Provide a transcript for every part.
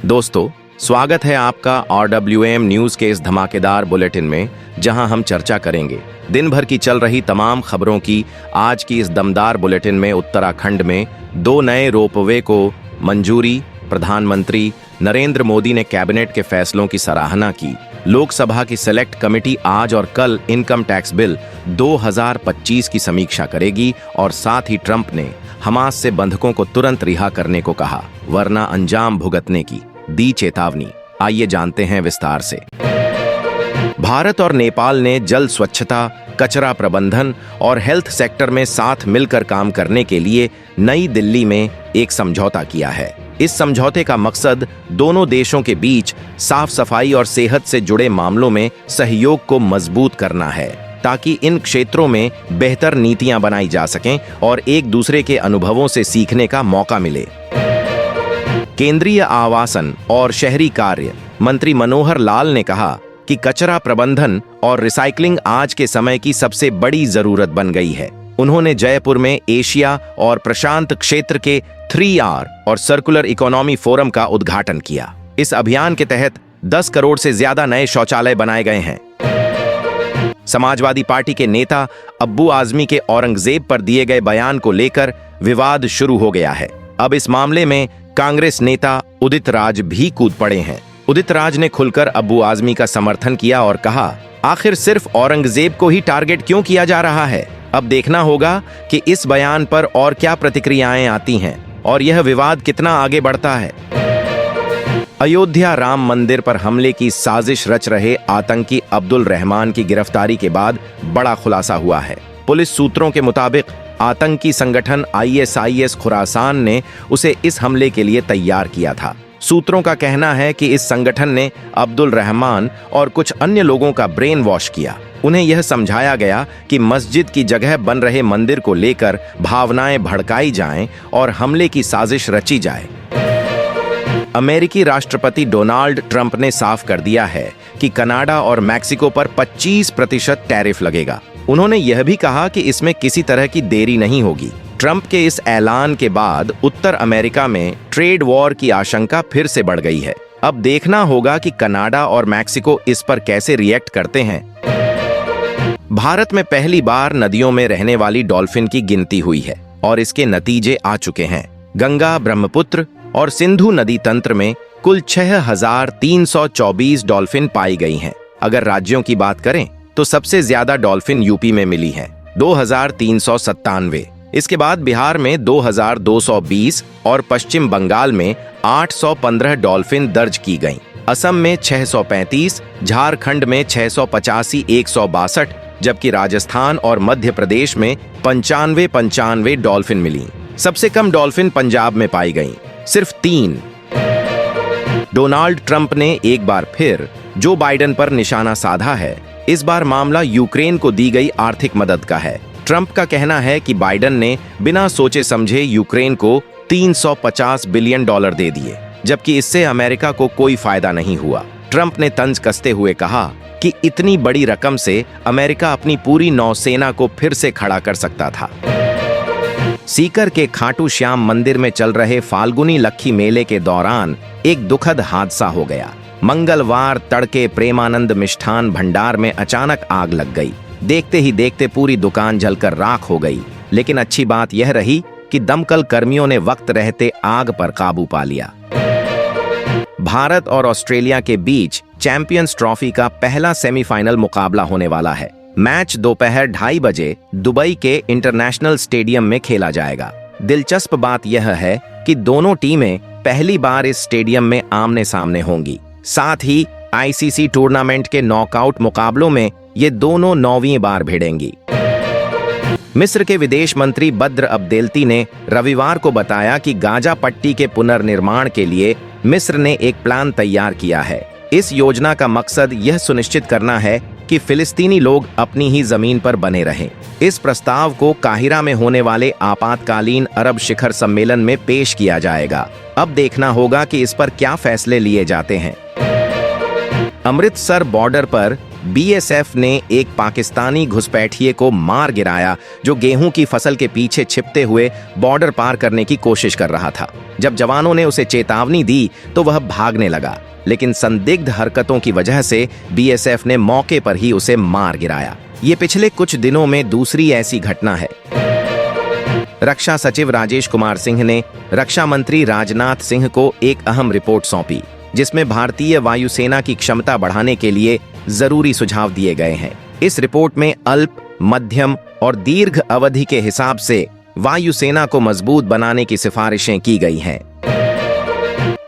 दोस्तों, स्वागत है आपका RWM न्यूज के इस धमाकेदार बुलेटिन में, जहां हम चर्चा करेंगे दिन भर की चल रही तमाम खबरों की। आज की इस दमदार बुलेटिन में उत्तराखंड में 2 नए रोपवे को मंजूरी, प्रधानमंत्री नरेंद्र मोदी ने कैबिनेट के फैसलों की सराहना की। लोकसभा की सेलेक्ट कमेटी आज और कल इनकम टैक्स बिल 2025 की समीक्षा करेगी और साथ ही ट्रंप ने हमास से बंधकों को तुरंत रिहा करने को कहा, वरना अंजाम भुगतने की दी चेतावनी। आइए जानते हैं विस्तार से। भारत और नेपाल ने जल स्वच्छता, कचरा प्रबंधन और हेल्थ सेक्टर में साथ मिलकर काम करने के लिए नई दिल्ली में एक समझौता किया है। इस समझौते का मकसद दोनों देशों के बीच साफ सफाई और सेहत से जुड़े मामलों में सहयोग को मजबूत करना है, ताकि इन क्षेत्रों में बेहतर नीतियां बनाई जा सकें और एक दूसरे के अनुभवों से सीखने का मौका मिले। केंद्रीय आवासन और शहरी कार्य मंत्री मनोहर लाल ने कहा कि कचरा प्रबंधन और रिसाइकलिंग आज के समय की सबसे बड़ी जरूरत बन गई है। उन्होंने जयपुर में एशिया और प्रशांत क्षेत्र के 3R और सर्कुलर इकोनॉमी फोरम का उद्घाटन किया। इस अभियान के तहत 10 करोड़ से ज्यादा नए शौचालय बनाए गए हैं। समाजवादी पार्टी के नेता अब्बू आजमी के औरंगजेब पर दिए गए बयान को लेकर विवाद शुरू हो गया है। अब इस मामले में कांग्रेस नेता उदित राज भी कूद पड़े हैं। उदित राज ने खुलकर अब्बू आजमी का समर्थन किया और कहा, आखिर सिर्फ औरंगजेब को ही टारगेट क्यों किया जा रहा है? अब देखना होगा कि इस बयान पर और क्या प्रतिक्रियाएं आती हैं और यह विवाद कितना आगे बढ़ता है। अयोध्या राम मंदिर पर हमले की साजिश रच रहे आतंकी अब्दुल रहमान की गिरफ्तारी के बाद बड़ा खुलासा हुआ है। पुलिस सूत्रों के मुताबिक आतंकी संगठन ISIS खुरासान ने उसे इस हमले के लिए तैयार किया था। सूत्रों का कहना है कि इस संगठन ने अब्दुल रहमान और कुछ अन्य लोगों का ब्रेन वॉश किया। उन्हें यह समझाया गया कि मस्जिद की जगह बन रहे मंदिर को लेकर भावनाएं भड़काई जाएं और हमले की साजिश रची जाए। अमेरिकी राष्ट्रपति डोनाल्ड ट्रंप ने साफ कर दिया है कि कनाडा और मैक्सिको पर 25% टैरिफ लगेगा। उन्होंने यह भी कहा कि इसमें किसी तरह की देरी नहीं होगी। ट्रंप के इस ऐलान के बाद उत्तर अमेरिका में ट्रेड वॉर की आशंका फिर से बढ़ गई है। अब देखना होगा कि कनाडा और मैक्सिको इस पर कैसे रिएक्ट करते हैं। भारत में पहली बार नदियों में रहने वाली डॉल्फिन की गिनती हुई है और इसके नतीजे आ चुके हैं। गंगा, ब्रह्मपुत्र और सिंधु नदी तंत्र में कुल 6324 डॉल्फिन पाई गई हैं। अगर राज्यों की बात करें तो सबसे ज्यादा डॉल्फिन यूपी में मिली है, 2397। इसके बाद बिहार में 2220 और पश्चिम बंगाल में 815 डॉल्फिन दर्ज की गईं। असम में 635, झारखंड में 685, 162, जबकि राजस्थान और मध्य प्रदेश में 95 डॉल्फिन मिली। सबसे कम डॉल्फिन पंजाब में पाई गईं, सिर्फ 3। डोनाल्ड ट्रंप ने एक बार फिर जो बाइडेन पर निशाना साधा है। इस बार मामला यूक्रेन को दी गई आर्थिक मदद का है। ट्रंप का कहना है कि बाइडेन ने बिना सोचे समझे यूक्रेन को $350 बिलियन दे दिए, जबकि इससे अमेरिका को कोई फायदा नहीं हुआ। ट्रंप ने तंज कसते हुए कहा कि इतनी बड़ी रकम से अमेरिका अपनी पूरी नौसेना को फिर से खड़ा कर सकता था। सीकर के खाटू श्याम मंदिर में चल रहे फाल्गुनी लक्खी मेले के दौरान एक दुखद हादसा हो गया। मंगलवार तड़के प्रेमानंद मिष्ठान भंडार में अचानक आग लग गई। देखते ही देखते पूरी दुकान जलकर राख हो गई। लेकिन अच्छी बात यह रही कि दमकल कर्मियों ने वक्त रहते आग पर काबू पा लिया। भारत और ऑस्ट्रेलिया के बीच चैंपियंस ट्रॉफी का पहला सेमीफाइनल मुकाबला होने वाला है। मैच दोपहर 2:30 बजे दुबई के इंटरनेशनल स्टेडियम में खेला जाएगा। दिलचस्प बात यह है कि दोनों टीमें पहली बार इस स्टेडियम में आमने सामने होंगी। साथ ही ICC टूर्नामेंट के नॉकआउट मुकाबलों में ये दोनों 9वीं बार भिड़ेंगी। मिस्र के विदेश मंत्री बद्र अब्देल्ती ने रविवार को बताया कि गाजा पट्टी के पुनर्निर्माण के लिए मिस्र ने एक प्लान तैयार किया है। इस योजना का मकसद यह सुनिश्चित करना है कि फिलिस्तीनी लोग अपनी ही जमीन पर बने रहें। इस प्रस्ताव को काहिरा में होने वाले आपातकालीन अरब शिखर सम्मेलन में पेश किया जाएगा। अब देखना होगा कि इस पर क्या फैसले लिए जाते हैं। अमृतसर बॉर्डर पर बीएसएफ ने एक पाकिस्तानी घुसपैठिए को मार गिराया जो गेहूं की फसल के पीछे छिपते हुए बॉर्डर पार करने की कोशिश कर रहा था। जब जवानों ने उसे चेतावनी दी तो वह भागने लगा, लेकिन संदिग्ध हरकतों की वजह से बीएसएफ ने मौके पर ही उसे मार गिराया। ये पिछले कुछ दिनों में दूसरी ऐसी घटना है। रक्षा सचिव राजेश कुमार सिंह ने रक्षा मंत्री राजनाथ सिंह को एक अहम रिपोर्ट सौंपी, जिसमें भारतीय वायुसेना की क्षमता बढ़ाने के लिए जरूरी सुझाव दिए गए हैं। इस रिपोर्ट में अल्प, मध्यम और दीर्घ अवधि के हिसाब से वायुसेना को मजबूत बनाने की सिफारिशें की गई हैं।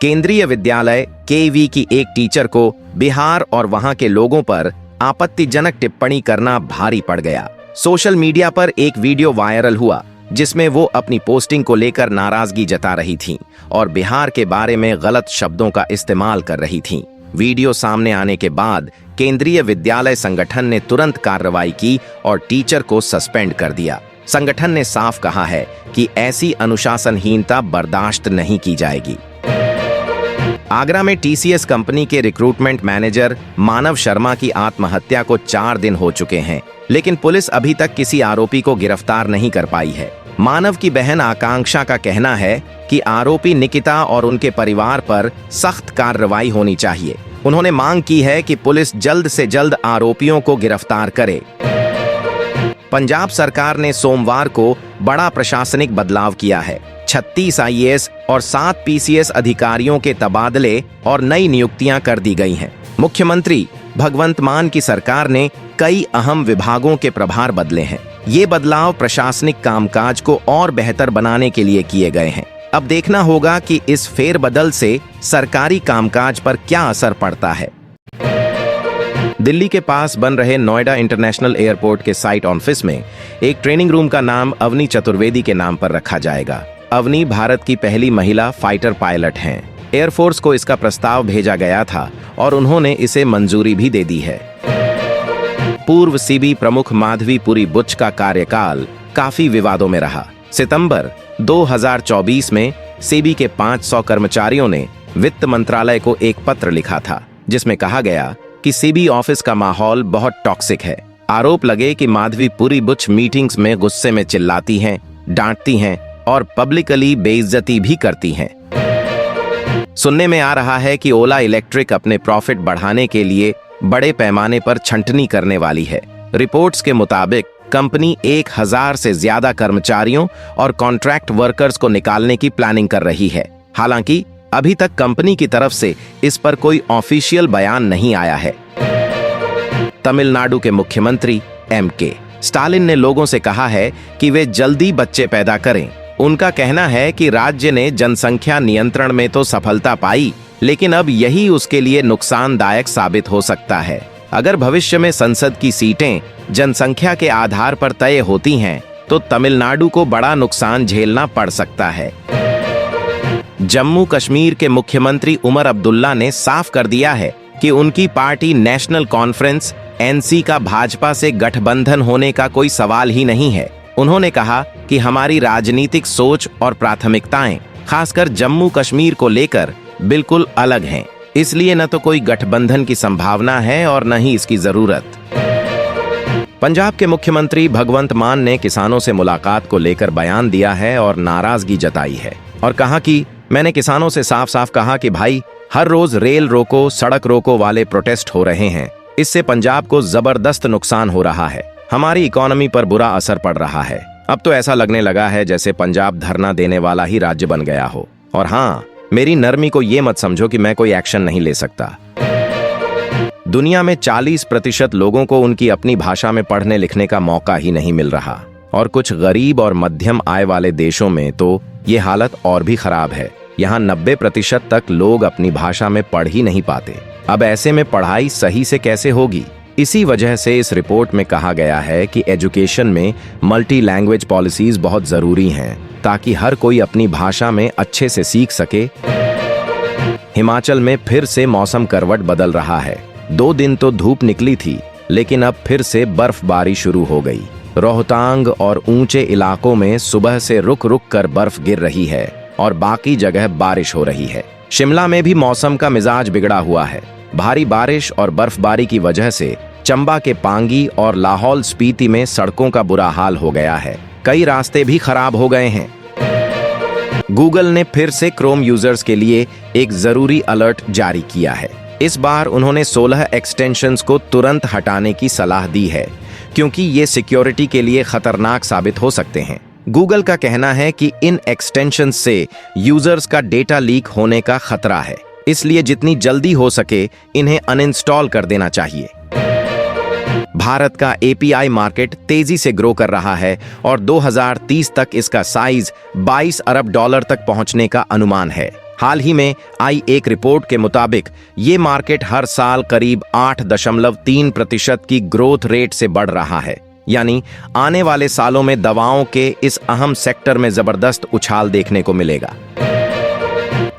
केंद्रीय विद्यालय केवी की एक टीचर को बिहार और वहां के लोगों पर आपत्तिजनक टिप्पणी करना भारी पड़ गया। सोशल मीडिया पर एक वीडियो वायरल हुआ जिसमें वो अपनी पोस्टिंग को लेकर नाराजगी जता रही थीं और बिहार के बारे में गलत शब्दों का इस्तेमाल कर रही थीं। वीडियो सामने आने के बाद केंद्रीय विद्यालय संगठन ने तुरंत कार्रवाई की और टीचर को सस्पेंड कर दिया। संगठन ने साफ कहा है कि ऐसी अनुशासनहीनता बर्दाश्त नहीं की जाएगी। आगरा में टीसीएस कंपनी के रिक्रूटमेंट मैनेजर मानव शर्मा की आत्महत्या को 4 दिन हो चुके हैं, लेकिन पुलिस अभी तक किसी आरोपी को गिरफ्तार नहीं कर पाई है। मानव की बहन आकांक्षा का कहना है कि आरोपी निकिता और उनके परिवार पर सख्त कार्रवाई होनी चाहिए। उन्होंने मांग की है कि पुलिस जल्द से जल्द आरोपियों को गिरफ्तार करे। पंजाब सरकार ने सोमवार को बड़ा प्रशासनिक बदलाव किया है। 36 आईएएस और 7 पीसीएस अधिकारियों के तबादले और नई नियुक्तियां कर दी गई हैं। मुख्यमंत्री भगवंत मान की सरकार ने कई अहम विभागों के प्रभार बदले हैं। ये बदलाव प्रशासनिक कामकाज को और बेहतर बनाने के लिए किए गए हैं। अब देखना होगा कि इस फेरबदल से सरकारी कामकाज पर क्या असर पड़ता है। दिल्ली के पास बन रहे नोएडा इंटरनेशनल एयरपोर्ट के साइट ऑफिस में एक ट्रेनिंग रूम का नाम अवनी चतुर्वेदी के नाम पर रखा जाएगा। अवनी भारत की पहली महिला फाइटर पायलट हैं। एयरफोर्स को इसका प्रस्ताव भेजा गया था और उन्होंने इसे मंजूरी भी दे दी है। पूर्व सीबी प्रमुख माधवी पुरी बुच का कार्यकाल काफी विवादों में रहा। सितंबर 2024 में सीबी के 500 कर्मचारियों ने वित्त मंत्रालय को एक पत्र लिखा था जिसमें कहा गया कि सीबी ऑफिस का माहौल बहुत टॉक्सिक है। आरोप लगे कि माधवी पुरी बुच मीटिंग्स में गुस्से में चिल्लाती हैं, डांटती हैं और पब्लिकली बेइज्जती भी करती हैं। सुनने में आ रहा है कि ओला इलेक्ट्रिक अपने प्रॉफिट बढ़ाने के लिए बड़े पैमाने पर छंटनी करने वाली है। रिपोर्ट्स के मुताबिक कंपनी 1000 से ज्यादा कर्मचारियों और कॉन्ट्रैक्ट वर्कर्स को निकालने की प्लानिंग कर रही है। हालांकि अभी तक कंपनी की तरफ से इस पर कोई ऑफिशियल बयान नहीं आया है। तमिलनाडु के मुख्यमंत्री एमके स्टालिन ने लोगों से कहा है कि वे जल्दी बच्चे पैदा करें। उनका कहना है कि राज्य ने जनसंख्या नियंत्रण में तो सफलता पाई, लेकिन अब यही उसके लिए नुकसानदायक साबित हो सकता है। अगर भविष्य में संसद की सीटें जनसंख्या के आधार पर तय होती हैं, तो तमिलनाडु को बड़ा नुकसान झेलना पड़ सकता है। जम्मू कश्मीर के मुख्यमंत्री उमर अब्दुल्ला ने साफ कर दिया है कि उनकी पार्टी नेशनल कॉन्फ्रेंस एनसी का भाजपा से गठबंधन होने का कोई सवाल ही नहीं है। उन्होंने कहा कि हमारी राजनीतिक सोच और प्राथमिकताएं खासकर जम्मू कश्मीर को लेकर बिल्कुल अलग हैं। इसलिए न तो कोई गठबंधन की संभावना है और न ही इसकी जरूरत। पंजाब के मुख्यमंत्री भगवंत मान ने किसानों से मुलाकात को लेकर बयान दिया है और नाराजगी जताई है और कहा कि मैंने किसानों से साफ साफ कहा कि भाई, हर रोज रेल रोको, सड़क रोको वाले प्रोटेस्ट हो रहे हैं। इससे पंजाब को जबरदस्त नुकसान हो रहा है। हमारी इकोनॉमी पर बुरा असर पड़ रहा है। अब तो ऐसा लगने लगा है जैसे पंजाब धरना देने वाला ही राज्य बन गया हो। और हाँ, मेरी नरमी को ये मत समझो कि मैं कोई एक्शन नहीं ले सकता। दुनिया में 40% लोगों को उनकी अपनी भाषा में पढ़ने लिखने का मौका ही नहीं मिल रहा और कुछ गरीब और मध्यम आय वाले देशों में तो ये हालत और भी खराब है। यहाँ 90% तक लोग अपनी भाषा में पढ़ ही नहीं पाते। अब ऐसे में पढ़ाई सही से कैसे होगी? इसी वजह से इस रिपोर्ट में कहा गया है कि एजुकेशन में मल्टी लैंग्वेज पॉलिसीज बहुत जरूरी हैं ताकि हर कोई अपनी भाषा में अच्छे से सीख सके। हिमाचल में फिर से मौसम करवट बदल रहा है। 2 दिन तो धूप निकली थी, लेकिन अब फिर से बर्फबारी शुरू हो गई। रोहतांग और ऊंचे इलाकों में सुबह से रुक रुक कर बर्फ गिर रही है और बाकी जगह बारिश हो रही है। शिमला में भी मौसम का मिजाज बिगड़ा हुआ है। भारी बारिश और बर्फबारी की वजह से चंबा के पांगी और लाहौल स्पीति में सड़कों का बुरा हाल हो गया है। कई रास्ते भी खराब हो गए हैं। गूगल ने फिर से क्रोम यूजर्स के लिए एक जरूरी अलर्ट जारी किया है। इस बार उन्होंने 16 एक्सटेंशंस को तुरंत हटाने की सलाह दी है, क्योंकि ये सिक्योरिटी के लिए खतरनाक साबित हो सकते हैं। गूगल का कहना है कि इन एक्सटेंशंस से यूजर्स का डेटा लीक होने का खतरा है, इसलिए जितनी जल्दी हो सके इन्हें अनइंस्टॉल कर देना चाहिए। भारत का एपीआई मार्केट तेजी से ग्रो कर रहा है और 2030 तक इसका साइज 22 अरब डॉलर तक पहुंचने का अनुमान है। हाल ही में आई एक रिपोर्ट के मुताबिक ये मार्केट हर साल करीब 8.3% की ग्रोथ रेट से बढ़ रहा है, यानी आने वाले सालों में दवाओं के इस अहम सेक्टर में जबरदस्त उछाल देखने को मिलेगा।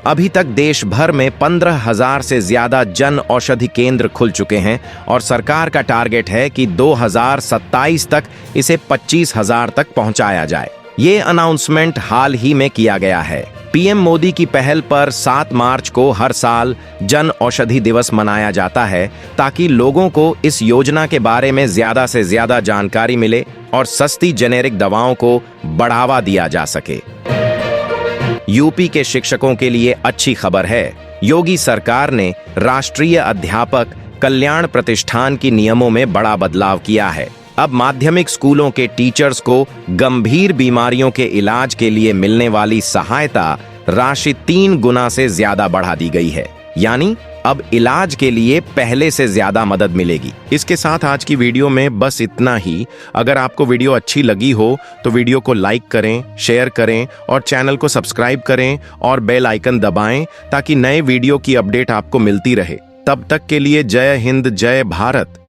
अभी तक देश भर में 15,000 से ज्यादा जन औषधि केंद्र खुल चुके हैं और सरकार का टारगेट है कि 2027 तक इसे 25,000 तक पहुंचाया जाए। ये अनाउंसमेंट हाल ही में किया गया है। पीएम मोदी की पहल पर 7 मार्च को हर साल जन औषधि दिवस मनाया जाता है, ताकि लोगों को इस योजना के बारे में ज्यादा से ज्यादा जानकारी मिले और सस्ती जेनेरिक दवाओं को बढ़ावा दिया जा सके। यूपी के शिक्षकों के लिए अच्छी खबर है। योगी सरकार ने राष्ट्रीय अध्यापक कल्याण प्रतिष्ठान की नियमों में बड़ा बदलाव किया है। अब माध्यमिक स्कूलों के टीचर्स को गंभीर बीमारियों के इलाज के लिए मिलने वाली सहायता राशि 3 गुना से ज्यादा बढ़ा दी गई है, यानी अब इलाज के लिए पहले से ज्यादा मदद मिलेगी। इसके साथ आज की वीडियो में बस इतना ही। अगर आपको वीडियो अच्छी लगी हो तो वीडियो को लाइक करें, शेयर करें और चैनल को सब्सक्राइब करें और बेल आइकन दबाएं, ताकि नए वीडियो की अपडेट आपको मिलती रहे। तब तक के लिए जय हिंद, जय भारत।